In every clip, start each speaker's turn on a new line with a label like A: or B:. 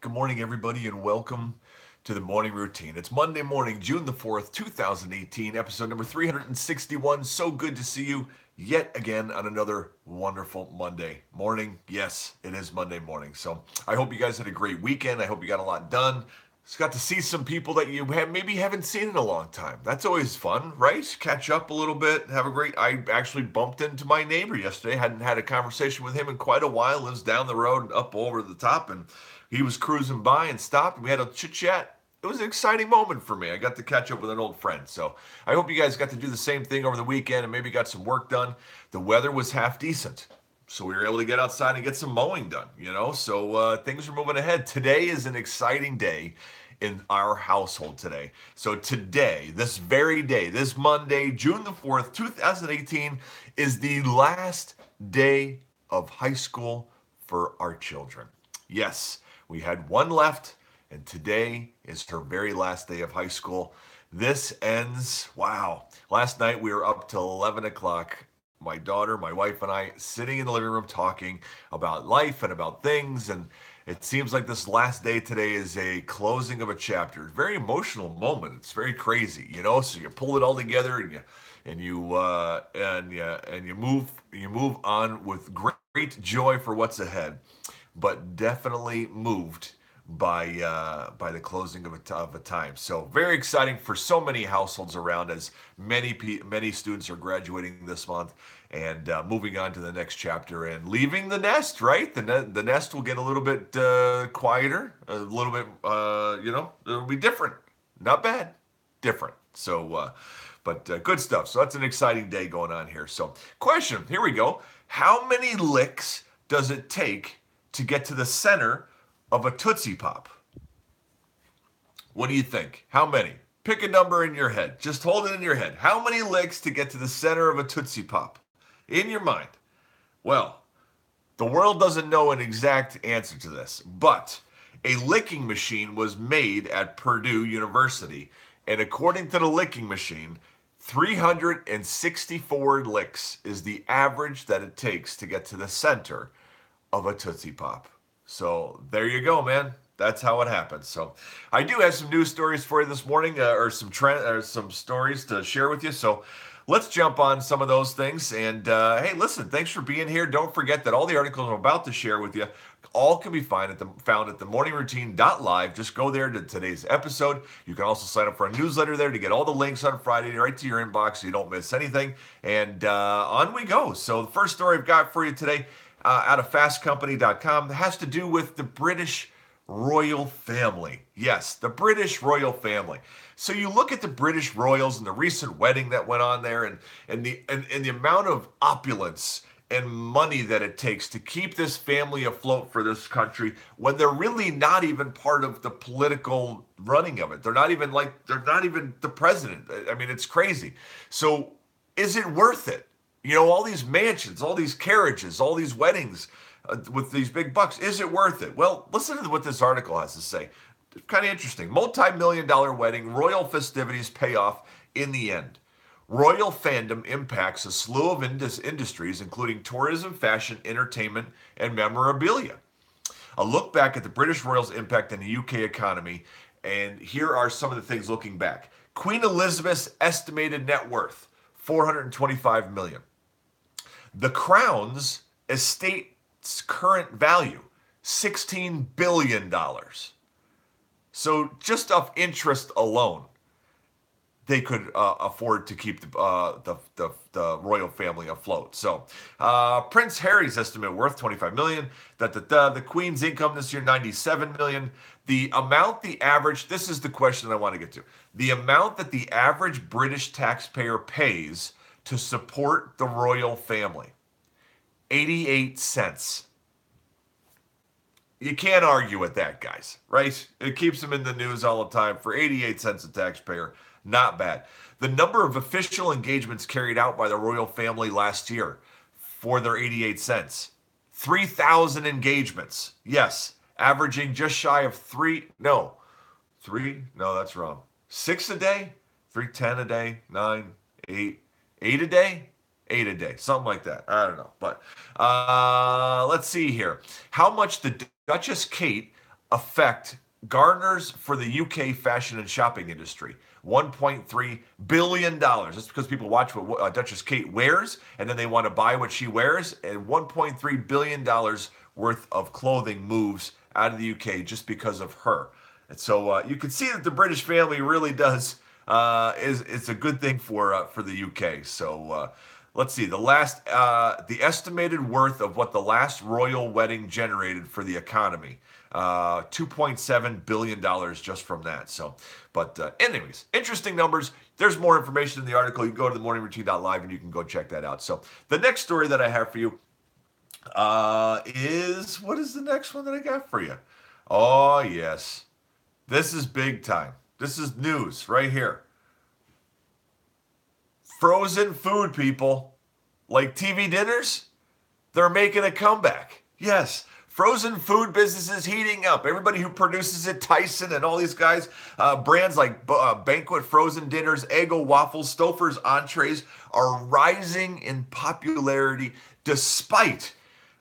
A: Good morning, everybody, and welcome to the morning routine. It's Monday morning, June the 4th, 2018, episode number 361. So good to see you yet again on another wonderful Monday morning. Yes, it is Monday morning. So I hope you guys had a great weekend. I hope you got a lot done. Just got to see some people that you maybe haven't seen in a long time. That's always fun, right? Catch up a little bit, have a great. I actually bumped into my neighbor yesterday. Hadn't had a conversation with him in quite a while. Lives down the road, up over the top, and he was cruising by and stopped. And we had a chit chat. It was an exciting moment for me. I got to catch up with an old friend. So I hope you guys got to do the same thing over the weekend and maybe got some work done. The weather was half decent. So we were able to get outside and get some mowing done, So things are moving ahead. Today is an exciting day in our household today. So today, this very day, this Monday, June the 4th, 2018, is the last day of high school for our children. Yes, we had one left, and today is her very last day of high school. This ends, wow. Last night we were up till 11 o'clock. My daughter, my wife, and I sitting in the living room talking about life and about things. And it seems like this last day today is a closing of a chapter. Very emotional moment. It's very crazy. So you pull it all together and you move on with great joy for what's ahead, but definitely moved by the closing of a time. So very exciting for so many households around, as many students are graduating this month and moving on to the next chapter and leaving the nest. Right, the nest will get a little bit quieter, a little bit. It'll be different. Not bad, different. So. But good stuff. So that's an exciting day going on here. So question, here we go. How many licks does it take to get to the center of a Tootsie Pop? What do you think? How many? Pick a number in your head. Just hold it in your head. How many licks to get to the center of a Tootsie Pop? In your mind. Well, the world doesn't know an exact answer to this, but a licking machine was made at Purdue University, and according to the licking machine, 364 licks is the average that it takes to get to the center of a Tootsie Pop. So there you go, man. That's how it happens. So I do have some news stories for you this morning, or some stories to share with you. So let's jump on some of those things. And hey, listen, thanks for being here. Don't forget that all the articles I'm about to share with you all can be found at themorningroutine.live. Just go there to today's episode. You can also sign up for a newsletter there to get all the links on Friday right to your inbox so you don't miss anything. And on we go. So the first story I've got for you today out of fastcompany.com has to do with the British royal family. Yes, the British royal family. So you look at the British royals and the recent wedding that went on there, and the amount of opulence and money that it takes to keep this family afloat for this country when they're really not even part of the political running of it. They're not even the president. I mean, it's crazy. So is it worth it? All these mansions, all these carriages, all these weddings with these big bucks. Is it worth it? Well, listen to what this article has to say. It's kind of interesting. Multi-million-dollar wedding, royal festivities pay off in the end. Royal fandom impacts a slew of industries, including tourism, fashion, entertainment, and memorabilia. A look back at the British royals' impact in the UK economy, and here are some of the things looking back. Queen Elizabeth's estimated net worth, $425 million. The Crown's estate's current value, $16 billion. So just off interest alone, they could afford to keep the royal family afloat. So Prince Harry's estimate worth $25 million. The Queen's income this year, $97 million. The amount the average, this is the question I want to get to. The amount that the average British taxpayer pays to support the royal family, 88 cents. You can't argue with that, guys, right? It keeps them in the news all the time. For 88 cents a taxpayer, not bad. The number of official engagements carried out by the royal family last year for their 88 cents, 3,000 engagements. Yes, averaging just shy of that's wrong. 6 a day, 10 a day, 9, 8 a day, 8 a day, something like that. I don't know. But let's see here. How much the Duchess Kate effect garners for the UK fashion and shopping industry? $1.3 billion. That's because people watch what Duchess Kate wears and then they want to buy what she wears. And $1.3 billion worth of clothing moves out of the UK just because of her. And so you can see that the British family really does it's a good thing for the UK. So let's see the estimated worth of what the last royal wedding generated for the economy. $2.7 billion just from that. So, but anyways, interesting numbers. There's more information in the article. You can go to themorningroutine.live and you can go check that out. So the next story that I have for you what is the next one that I got for you? Oh, yes. This is big time. This is news right here. Frozen food, people. Like TV dinners, they're making a comeback. Yes. Frozen food businesses heating up. Everybody who produces it, Tyson and all these guys, brands like Banquet Frozen Dinners, Eggo Waffles, Stouffer's Entrees are rising in popularity despite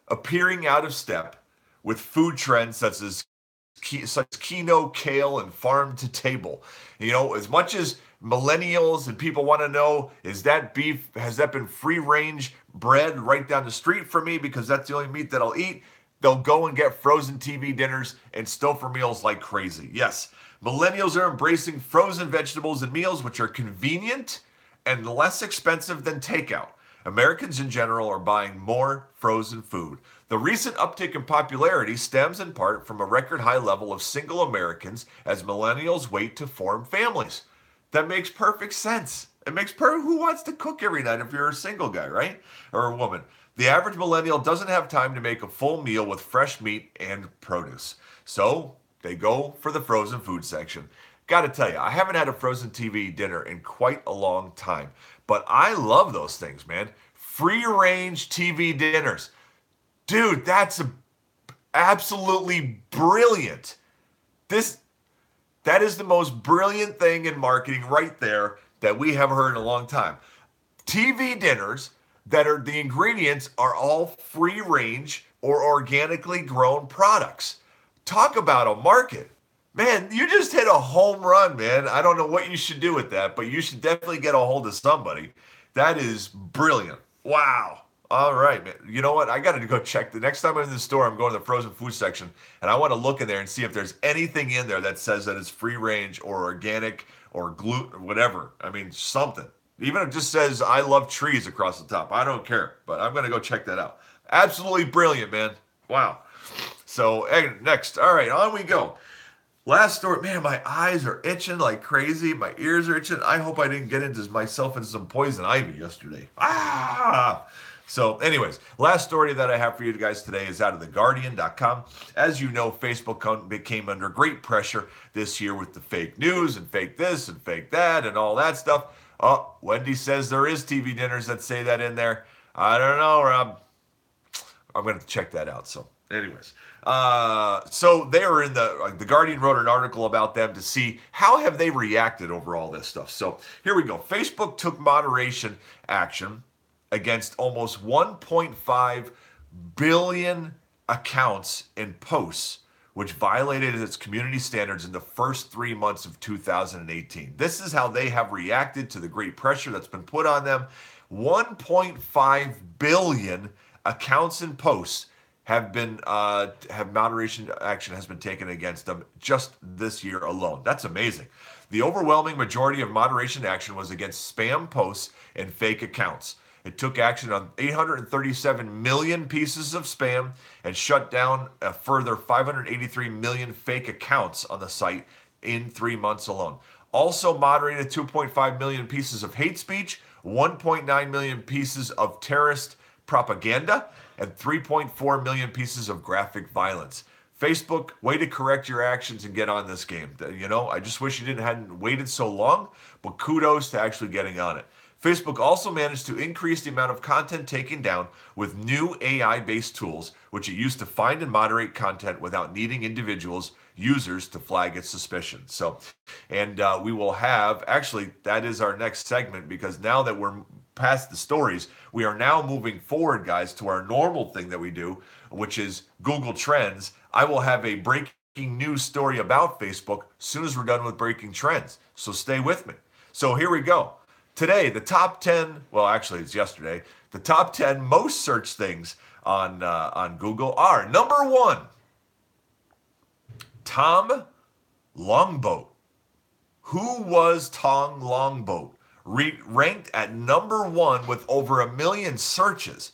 A: appearing out of step with food trends such as quinoa, kale, and farm to table. You know, as much as millennials and people want to know, is that beef, has that been free range bred right down the street for me because that's the only meat that I'll eat? They'll go and get frozen TV dinners and Stouffer meals like crazy. Yes, millennials are embracing frozen vegetables and meals, which are convenient and less expensive than takeout. Americans in general are buying more frozen food. The recent uptick in popularity stems in part from a record high level of single Americans as millennials wait to form families. That makes perfect sense. It makes perfect. Who wants to cook every night if you're a single guy, right? Or a woman. The average millennial doesn't have time to make a full meal with fresh meat and produce. So they go for the frozen food section. Got to tell you, I haven't had a frozen TV dinner in quite a long time. But I love those things, man. Free range TV dinners. Dude, that's absolutely brilliant. That is the most brilliant thing in marketing right there that we have heard in a long time. TV dinners that are the ingredients are all free range or organically grown products. Talk about a market. Man, you just hit a home run, man. I don't know what you should do with that, but you should definitely get a hold of somebody. That is brilliant. Wow. All right, man. You know what? I got to go check. The next time I'm in the store, I'm going to the frozen food section, and I want to look in there and see if there's anything in there that says that it's free range or organic or gluten or whatever. I mean, something. Even if it just says, I love trees across the top. I don't care, but I'm going to go check that out. Absolutely brilliant, man. Wow. So, hey, next. All right, on we go. Last story, man, my eyes are itching like crazy. My ears are itching. I hope I didn't get into myself into some poison ivy yesterday. So anyways, last story that I have for you guys today is out of theguardian.com. As you know, Facebook came under great pressure this year with the fake news and fake this and fake that and all that stuff. Oh, Wendy says there is TV dinners that say that in there. I don't know, Rob. I'm going to check that out. So anyways. So they were in the Guardian wrote an article about them to see how have they reacted over all this stuff. So here we go. Facebook took moderation action against almost 1.5 billion accounts and posts, which violated its community standards in the first 3 months of 2018. This is how they have reacted to the great pressure that's been put on them. 1.5 billion accounts and posts have moderation action has been taken against them just this year alone. That's amazing. The overwhelming majority of moderation action was against spam posts and fake accounts. It took action on 837 million pieces of spam and shut down a further 583 million fake accounts on the site in 3 months alone. Also moderated 2.5 million pieces of hate speech, 1.9 million pieces of terrorist propaganda, and 3.4 million pieces of graphic violence. Facebook, way to correct your actions and get on this game. You know, I just wish you hadn't waited so long, but kudos to actually getting on it. Facebook also managed to increase the amount of content taken down with new AI-based tools, which it used to find and moderate content without needing users to flag its suspicion. So, and we will have, actually, that is our next segment, because now that we're past the stories, we are now moving forward, guys, to our normal thing that we do, which is Google Trends. I will have a breaking news story about Facebook as soon as we're done with breaking trends. So stay with me. So here we go. Today, the top 10, well, actually, it's yesterday, the top 10 most searched things on Google are number 1, Tom Longboat. Who was Tom Longboat? Ranked at number 1 with over 1 million searches.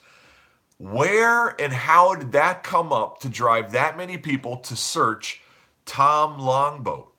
A: Where and how did that come up to drive that many people to search Tom Longboat?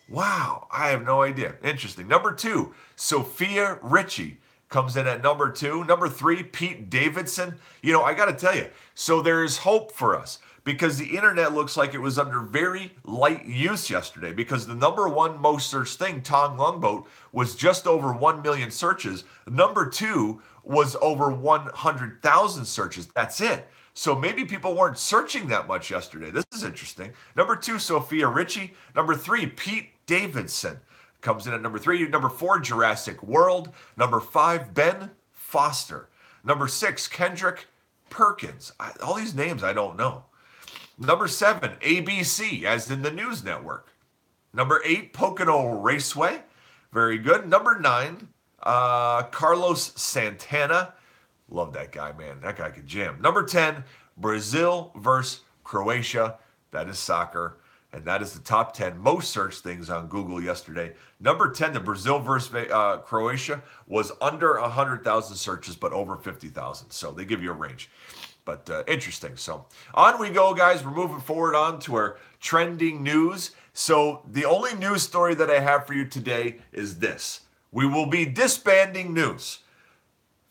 A: Wow, I have no idea. Interesting. Number 2, Sofia Richie comes in at number 2. Number 3, Pete Davidson. You know, I got to tell you, so there's hope for us because the internet looks like it was under very light use yesterday because the number 1 most searched thing, Tom Longboat, was just over 1 million searches. Number 2 was over 100,000 searches. That's it. So maybe people weren't searching that much yesterday. This is interesting. Number 2, Sofia Richie. Number 3, Pete Davidson comes in at number 3. Number 4, Jurassic World. Number 5, Ben Foster. Number 6, Kendrick Perkins. All these names I don't know. Number 7, ABC, as in the news network. Number 8, Pocono Raceway. Very good. Number 9, Carlos Santana. Love that guy, man. That guy could jam. Number 10, Brazil versus Croatia. That is soccer. And that is the top 10 most searched things on Google yesterday. Number 10, the Brazil versus Croatia was under 100,000 searches, but over 50,000. So they give you a range. But interesting. So on we go, guys. We're moving forward on to our trending news. So the only news story that I have for you today is this. We will be disbanding news.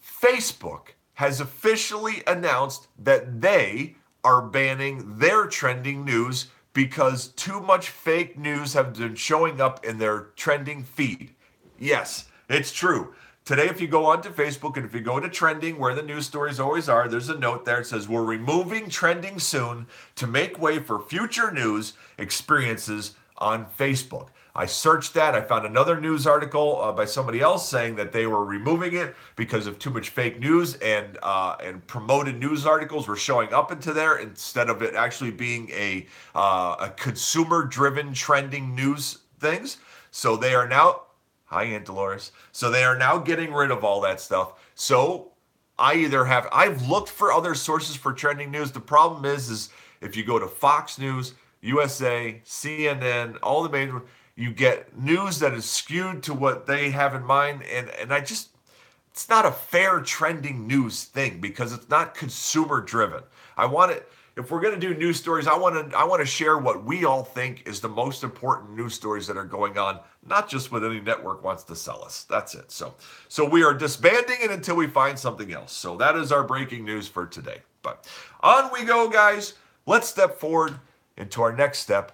A: Facebook has officially announced that they are banning their trending news because too much fake news have been showing up in their trending feed. Yes, it's true. Today, if you go onto Facebook and if you go to trending, where the news stories always are, there's a note there. It says, we're removing trending soon to make way for future news experiences on Facebook. I searched that. I found another news article by somebody else saying that they were removing it because of too much fake news and promoted news articles were showing up into there instead of it actually being a consumer-driven trending news things. So they are now, hi Aunt Dolores. So they are now getting rid of all that stuff. So I've looked for other sources for trending news. The problem is if you go to Fox News, USA, CNN, all the major, you get news that is skewed to what they have in mind. And it's not a fair trending news thing because it's not consumer driven. If we're going to do news stories, I want to share what we all think is the most important news stories that are going on, not just what any network wants to sell us. That's it. So we are disbanding it until we find something else. So that is our breaking news for today. But on we go, guys. Let's step forward into our next step,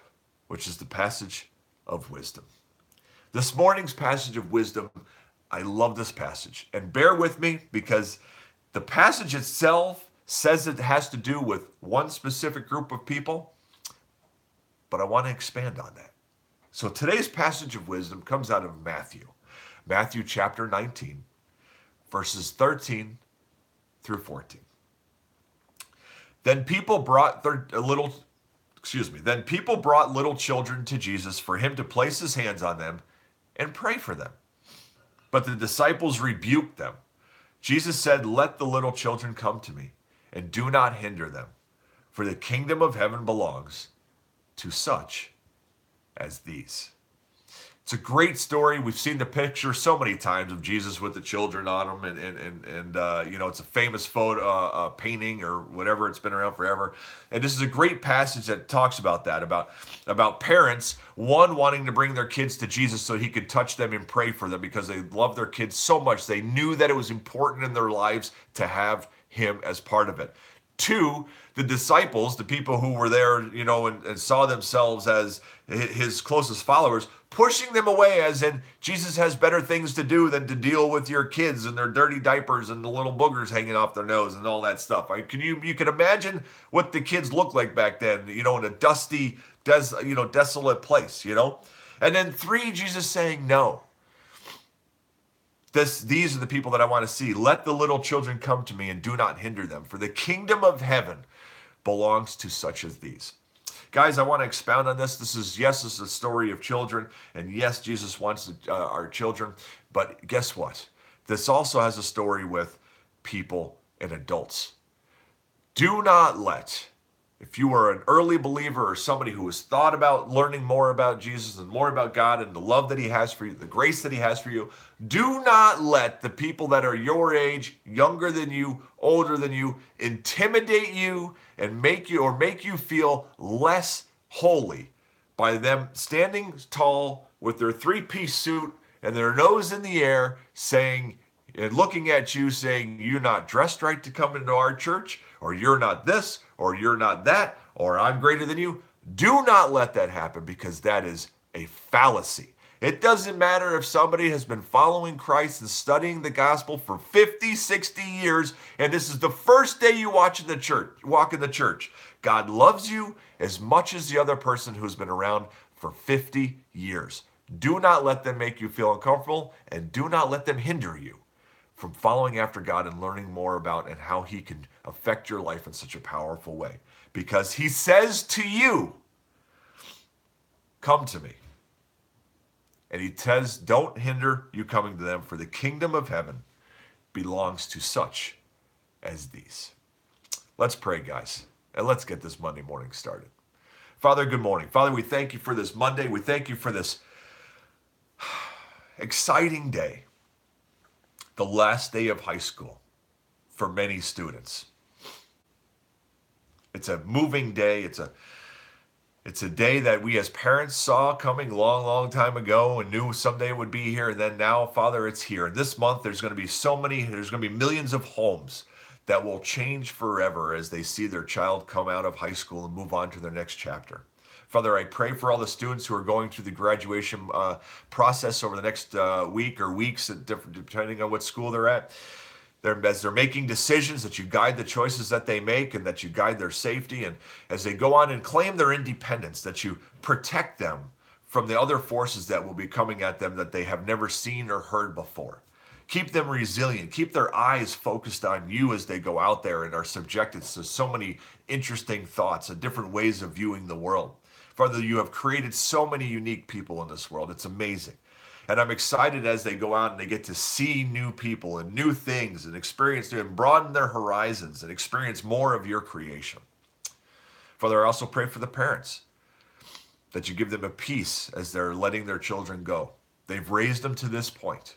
A: which is the passage of wisdom. This morning's passage of wisdom, I love this passage. And bear with me because the passage itself says it has to do with one specific group of people, but I want to expand on that. So today's passage of wisdom comes out of Matthew chapter 19, verses 13 through 14. Then people brought little children to Jesus for him to place his hands on them and pray for them. But the disciples rebuked them. Jesus said, "Let the little children come to me, and do not hinder them, for the kingdom of heaven belongs to such as these." It's a great story. We've seen the picture so many times of Jesus with the children on him, and it's a famous photo, painting or whatever. It's been around forever. And this is a great passage that talks about that, about parents, one wanting to bring their kids to Jesus so he could touch them and pray for them because they love their kids so much. They knew that it was important in their lives to have him as part of it. 2, the disciples, the people who were there, and saw themselves as his closest followers, pushing them away as in Jesus has better things to do than to deal with your kids and their dirty diapers and the little boogers hanging off their nose and all that stuff. You can imagine what the kids looked like back then, in a dusty, desolate place, And then 3, Jesus saying no. These are the people that I want to see. Let the little children come to me and do not hinder them, for the kingdom of heaven belongs to such as these. Guys, I want to expound on this. This is a story of children. And yes, Jesus wants our children. But guess what? This also has a story with people and adults. Do not let, if you are an early believer or somebody who has thought about learning more about Jesus and more about God and the love that he has for you, the grace that he has for you, do not let the people that are your age, younger than you, older than you, intimidate you and make you feel less holy by them standing tall with their three-piece suit and their nose in the air saying and looking at you saying, you're not dressed right to come into our church, or you're not this, or you're not that, or I'm greater than you. Do not let that happen, because that is a fallacy. It doesn't matter if somebody has been following Christ and studying the gospel for 50, 60 years, and this is the first day you walk in the church. God loves you as much as the other person who's been around for 50 years. Do not let them make you feel uncomfortable, and do not let them hinder you from following after God and learning more about and how he can affect your life in such a powerful way. Because he says to you, come to me. And he says, don't hinder you coming to them, for the kingdom of heaven belongs to such as these. Let's pray, guys, and let's get this Monday morning started. Father, good morning. Father, we thank you for this Monday. We thank you for this exciting day. The last day of high school for many students. It's a moving day. It's a day that we as parents saw coming long, long time ago and knew someday it would be here. And then now, Father, it's here. And this month, there's going to be millions of homes that will change forever as they see their child come out of high school and move on to their next chapter. Father, I pray for all the students who are going through the graduation process over the next week or weeks, depending on what school they're at. As they're making decisions, that you guide the choices that they make and that you guide their safety. And as they go on and claim their independence, that you protect them from the other forces that will be coming at them that they have never seen or heard before. Keep them resilient. Keep their eyes focused on you as they go out there and are subjected to so many interesting thoughts and different ways of viewing the world. Father, you have created so many unique people in this world. It's amazing. And I'm excited as they go out and they get to see new people and new things and experience and broaden their horizons and experience more of your creation. Father, I also pray for the parents, that you give them a peace as they're letting their children go. They've raised them to this point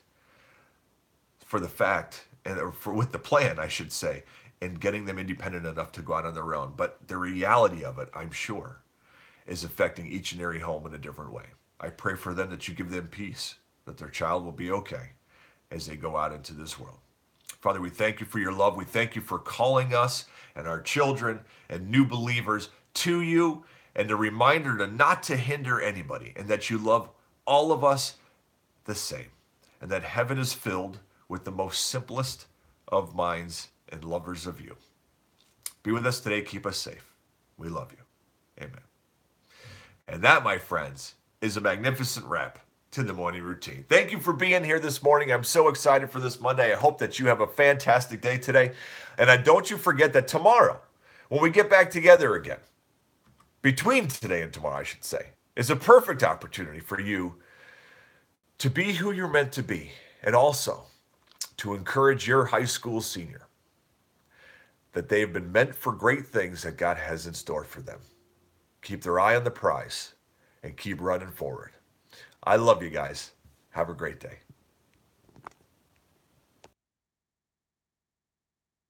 A: with the plan, I should say, in getting them independent enough to go out on their own. But the reality of it, I'm sure, is affecting each and every home in a different way. I pray for them that you give them peace, that their child will be okay as they go out into this world. Father, we thank you for your love. We thank you for calling us and our children and new believers to you, and the reminder not to hinder anybody, and that you love all of us the same, and that heaven is filled with the most simplest of minds and lovers of you. Be with us today. Keep us safe. We love you. Amen. And that, my friends, is a magnificent wrap to the morning routine. Thank you for being here this morning. I'm so excited for this Monday. I hope that you have a fantastic day today. And don't you forget that tomorrow, when we get back together again, between today and tomorrow, I should say, is a perfect opportunity for you to be who you're meant to be, and also to encourage your high school senior that they have been meant for great things that God has in store for them. Keep their eye on the prize and keep running forward. I love you guys. Have a great day.